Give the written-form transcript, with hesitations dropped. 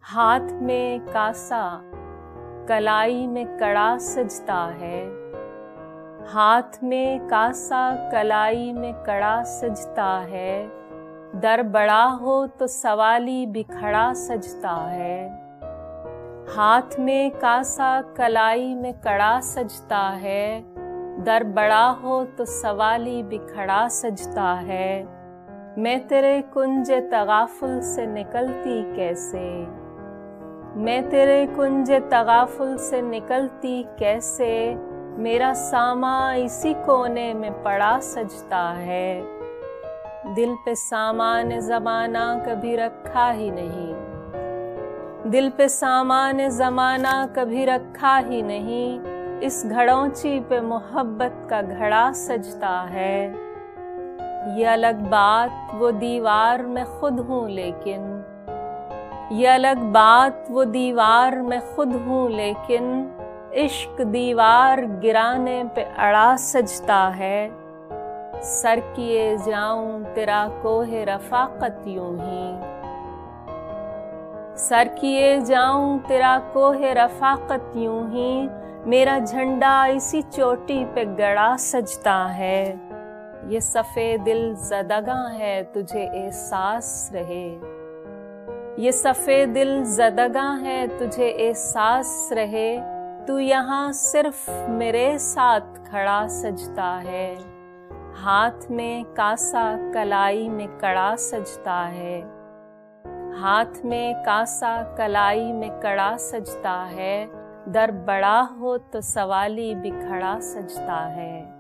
हाथ में कासा कलाई में कड़ा सजता है। हाथ में कासा कलाई में कड़ा सजता है। दर बड़ा हो तो सवाली बिखड़ा सजता है। हाथ में कासा कलाई में कड़ा सजता है। दर बड़ा हो तो सवाली बिखड़ा सजता है। मैं तेरे कुंज तगाफुल से निकलती कैसे, मैं तेरे कुंज तगाफुल से निकलती कैसे। मेरा सामा इसी कोने में पड़ा सजता है। दिल पे सामान ज़माना कभी रखा ही नहीं, दिल पे सामान ज़माना कभी रखा ही नहीं। इस घड़ौंची पे मोहब्बत का घड़ा सजता है। ये अलग बात वो दीवार में खुद हूँ लेकिन, ये अलग बात वो दीवार में खुद हूँ लेकिन। इश्क दीवार गिराने पे अड़ा सजता है। सर किए जाऊं तेरा कोहे रफाकत यूं ही, सर किए जाऊं तेरा कोहे रफाकत यूं ही। मेरा झंडा इसी चोटी पे गड़ा सजता है। ये सफ़ेद दिल ज़दगा है तुझे एहसास रहे, ये सफ़ेद दिल ज़दगा है तुझे एहसास रहे। तू यहाँ सिर्फ मेरे साथ खड़ा सजता है। हाथ में कासा कलाई में कड़ा सजता है। हाथ में कासा कलाई में कड़ा सजता है। दर बड़ा हो तो सवाली बिखड़ा सजता है।